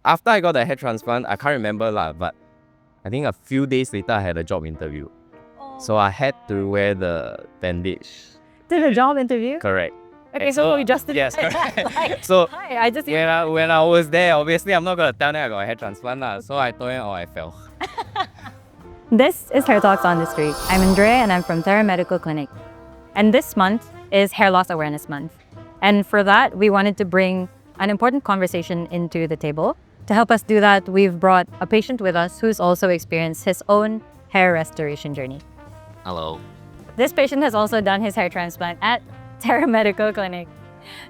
After I got the hair transplant, I can't remember lah, but I think a few days later I had a job interview. So I had to wear the bandage. Did a job interview? Correct. Okay, so you just did. Yes, correct. Like, So hi, I just. when I was there, obviously I'm not gonna tell them I got a hair transplant lah. So I told them, oh, I fell. This is Hair Talks on the Street. I'm Andrea and I'm from Terra Medical Clinic. And this month is Hair Loss Awareness Month. And for that, we wanted to bring an important conversation into the table. To help us do that, we've brought a patient with us who's also experienced his own hair restoration journey. Hello. This patient has also done his hair transplant at Terra Medical Clinic.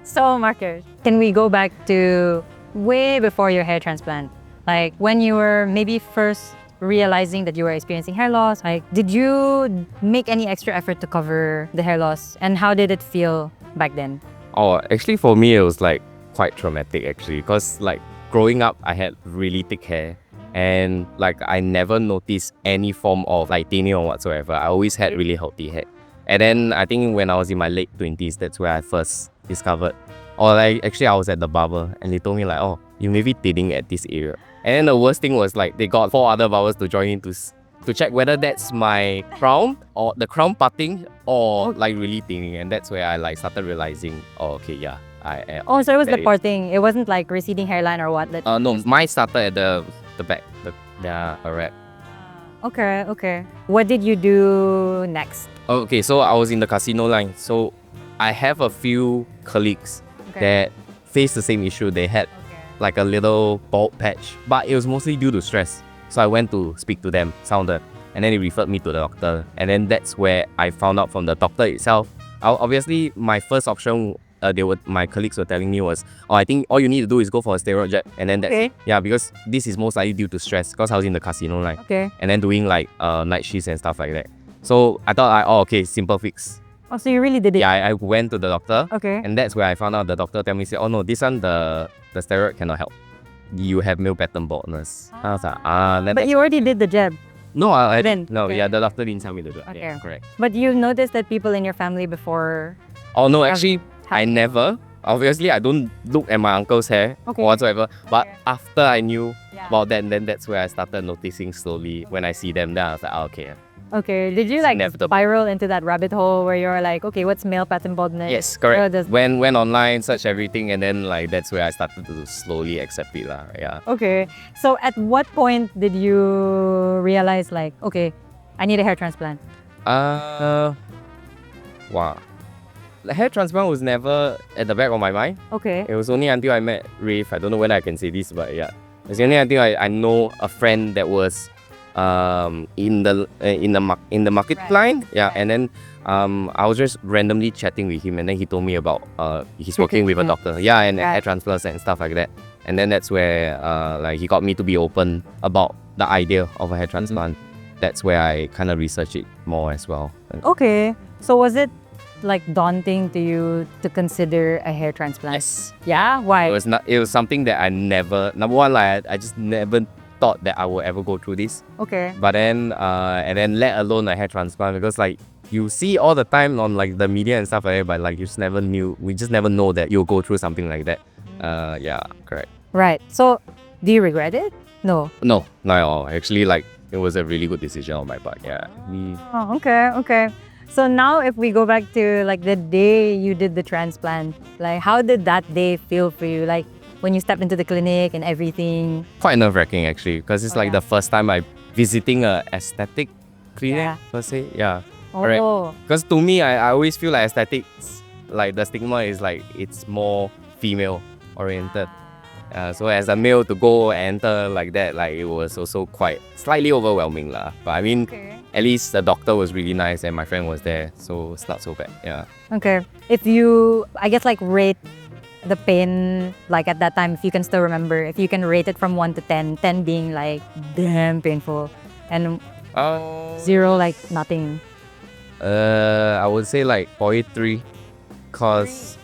So, Marcus, can we go back to way before your hair transplant? Like when you were maybe first realizing that you were experiencing hair loss, like did you make any extra effort to cover the hair loss? And how did it feel back then? Oh, actually for me it was like quite traumatic actually, because like growing up I had really thick hair and like I never noticed any form of like thinning or whatsoever. I always had really healthy hair. And then I think when I was in my late 20s, that's where I first discovered, or like actually I was at the barber and they told me like, oh, you may be thinning at this area. And then the worst thing was like they got 4 other barbers to join in to check whether that's my crown or the crown parting or like really thinning. And that's where I like started realizing, oh, okay, yeah, I am. Oh, so it was the parting. It wasn't like receding hairline or what? No, mine started at the back. Yeah, correct. Okay. What did you do next? Okay, so I was in the casino line. So I have a few colleagues that faced the same issue. They had like a little bald patch, but it was mostly due to stress. So I went to speak to them, sounded, and then they referred me to the doctor. And then that's where I found out from the doctor itself. Obviously, my first option, my colleagues were telling me was, oh, I think all you need to do is go for a steroid jab. And then that's, yeah, because this is most likely due to stress, because I was in the casino line. And then doing like night shifts and stuff like that. So I thought, oh, okay, simple fix. Oh, so you really did it? Yeah, I went to the doctor. Okay. And that's where I found out the doctor tell me, say, oh no, this one, the steroid cannot help. You have male pattern baldness. I was like, but you already did the jab. No, I didn't. No, yeah, the doctor didn't tell me to do it. Okay. Yeah, correct. But you noticed that people in your family before? Oh no, actually, I never. Obviously, I don't look at my uncle's hair or whatsoever. But after I knew about that, then that's where I started noticing slowly. When I see them, then I was like, oh, okay. Okay, did you like spiral into that rabbit hole where you're like, okay, what's male pattern baldness? Yes, correct. Went online, searched everything, and then like that's where I started to slowly accept it lah. Yeah. Okay, so at what point did you realize like, okay, I need a hair transplant? Wow. The hair transplant was never at the back of my mind. Okay. It was only until I met Rafe. I don't know whether I can say this, but yeah, it's only until I know a friend that was in the market line. Yeah, and then I was just randomly chatting with him, and then he told me about he's working with a doctor. Yeah, and hair transplants and stuff like that. And then that's where like he got me to be open about the idea of a hair transplant. That's where I kind of researched it more as well. Okay, so was it like daunting to you to consider a hair transplant? Yes. Yeah? Why? It was something that I never, number one, like I just never thought that I would ever go through this. Okay. But then and then let alone a hair transplant, because like you see all the time on like the media and stuff like that, but like we just never know that you'll go through something like that. Yeah, correct. Right. So do you regret it? No, not at all. Actually, like it was a really good decision on my part. Yeah. Oh, okay. So now if we go back to like the day you did the transplant, like how did that day feel for you? Like when you stepped into the clinic and everything? Quite nerve-wracking actually, because it's like the first time I visiting a aesthetic clinic per se. Yeah. Oh. Because to me, I always feel like aesthetics, like the stigma is like it's more female oriented. So as a male to go enter like that, like it was also quite slightly overwhelming lah. But I mean, at least the doctor was really nice and my friend was there, so it's not so bad. Yeah. Okay. If you, I guess like rate the pain, like at that time, if you can still remember, if you can rate it from 1 to 10, 10 being like damn painful and 0 like nothing. I would say like 0.3, cause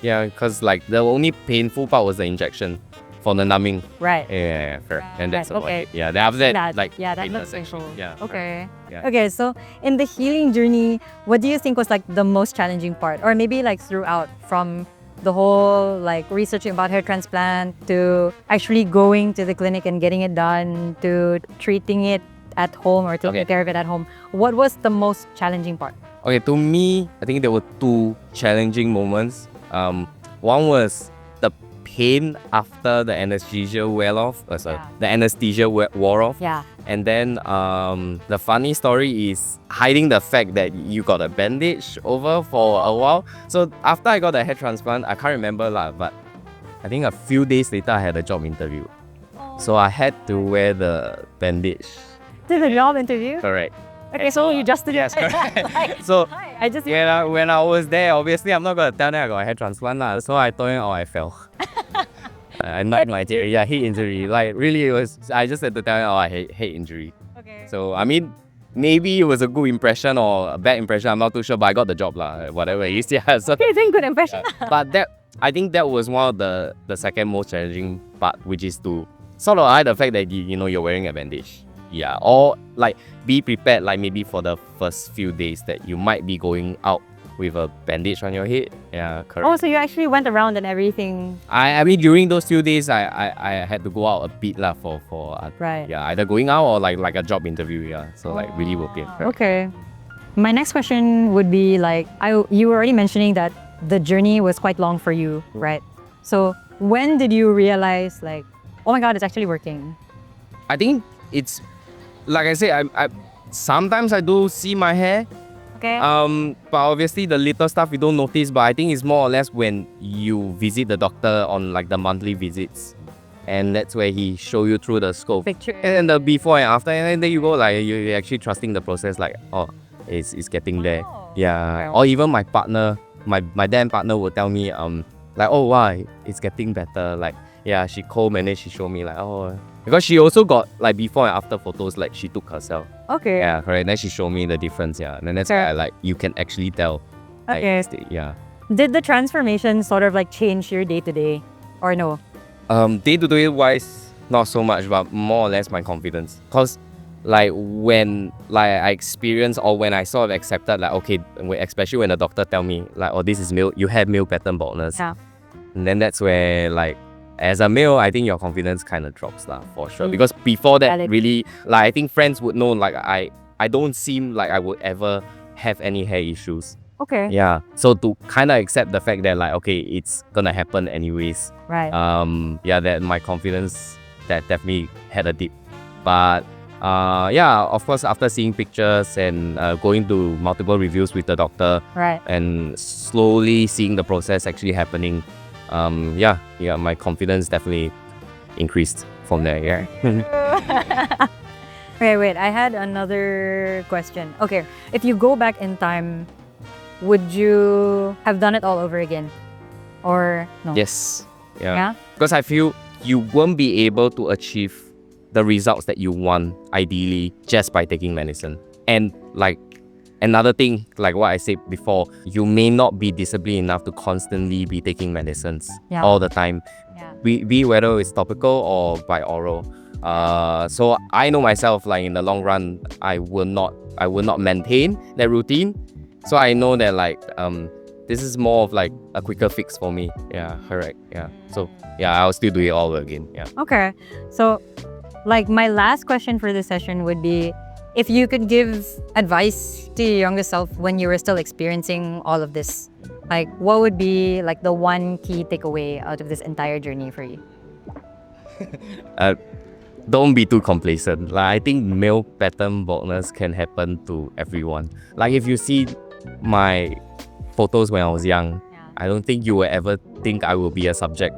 like the only painful part was the injection for the numbing. Right. Yeah, fair. And that's about okay. it. Yeah, then after that, that looks painful. Yeah. Okay. Yeah. Okay, so in the healing journey, what do you think was like the most challenging part, or maybe like throughout from the whole like researching about hair transplant to actually going to the clinic and getting it done to treating it at home or taking care of it at home, what was the most challenging part? Okay, to me, I think there were two challenging moments. One was the pain after the anesthesia wore off. The anesthesia wore off. Yeah. And then the funny story is hiding the fact that you got a bandage over for a while. So after I got the hair transplant, I can't remember lah, but I think a few days later I had a job interview. So I had to wear the bandage. Did the job interview? Correct. Okay, so you just did it. Yes, correct. So I just when I was there, obviously I'm not gonna tell them I got a hair transplant lah. So I told him, I fell. I knocked my head injury. Like really, it was. I just had to tell him, I hate injury. Okay. So I mean, maybe it was a good impression or a bad impression. I'm not too sure, but I got the job lah. Whatever it is, yeah. So Okay, then good impression. but I think that was one of the second most challenging part, which is to sort of hide the fact that you're wearing a bandage. Yeah, or like be prepared, like maybe for the first few days that you might be going out with a bandage on your head. Yeah, correct. Oh, so you actually went around and everything. I mean during those few days I had to go out a bit lah for Right. yeah, either going out or like a job interview. Yeah, so like really working. Okay. My next question would be like you were already mentioning that the journey was quite long for you, right? So when did you realize like, oh my God, it's actually working? I think it's like I said, I sometimes I do see my hair. Okay. But obviously the little stuff you don't notice, but I think it's more or less when you visit the doctor on like the monthly visits. And that's where he show you through the scope. Picture. And then the before and after, and then you go like you're actually trusting the process, like, oh, it's getting there. Yeah. Or even my partner, my damn partner will tell me, like, oh wow, it's getting better. Like, yeah, she comb and then she showed me like, oh, because she also got like before and after photos like she took herself. Okay. Yeah, correct. Then she showed me the difference. Yeah, and then that's why like you can actually tell. Like, Okay. yeah. Did the transformation sort of like change your day to day, or no? Day to day wise, not so much, but more or less my confidence. Cause like when like I experienced or when I sort of accepted like okay, especially when the doctor tell me like, oh, this is male, you have male pattern baldness. Yeah. And then that's where like as a male, I think your confidence kind of drops lah for sure. Because before that, Valid. really, like I think friends would know like I don't seem like I would ever have any hair issues. Okay. Yeah. So to kind of accept the fact that like okay, it's gonna happen anyways. Right. Yeah, that my confidence that definitely had a dip. But yeah, of course, after seeing pictures and going to multiple reviews with the doctor, Right. and slowly seeing the process actually happening, yeah, my confidence definitely increased from there. Yeah. Wait. I had another question. Okay. If you go back in time, would you have done it all over again? Or no? Yes. Yeah. Yeah? Because I feel you won't be able to achieve the results that you want ideally just by taking medicine. And like another thing, like what I said before, you may not be disciplined enough to constantly be taking medicines all the time. Yeah. Be whether it's topical or by oral. So I know myself, like in the long run, I will not maintain that routine. So I know that like this is more of like a quicker fix for me. Yeah, correct. Yeah. So yeah, I'll still do it all over again. Yeah. Okay. So, like, my last question for this session would be if you could give advice to your younger self when you were still experiencing all of this, like, what would be like the one key takeaway out of this entire journey for you? Don't be too complacent. Like I think male pattern baldness can happen to everyone. Like if you see my photos when I was young, I don't think you will ever think I will be a subject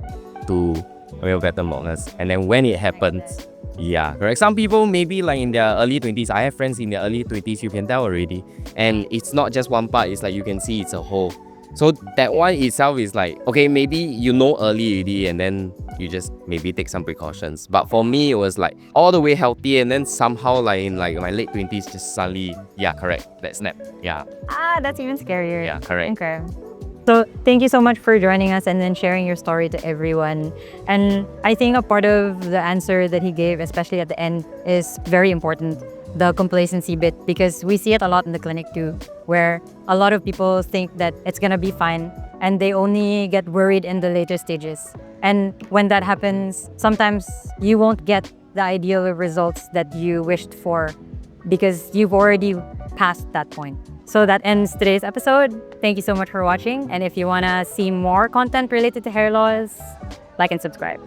to male pattern baldness. And then when it happens, yeah, correct. Some people maybe like in their early 20s. I have friends in their early 20s, you can tell already. And it's not just one part, it's like you can see it's a whole. So that one itself is like, okay, maybe you know early already and then you just maybe take some precautions. But for me, it was like all the way healthy and then somehow like in like my late 20s, just suddenly, yeah, correct, that snap. Yeah. That's even scarier. Yeah, correct. Okay. So thank you so much for joining us and then sharing your story to everyone. And I think a part of the answer that he gave, especially at the end, is very important. The complacency bit, because we see it a lot in the clinic too, where a lot of people think that it's gonna be fine and they only get worried in the later stages. And when that happens, sometimes you won't get the ideal results that you wished for because you've already passed that point. So that ends today's episode. Thank you so much for watching. And if you want to see more content related to hair loss, like and subscribe.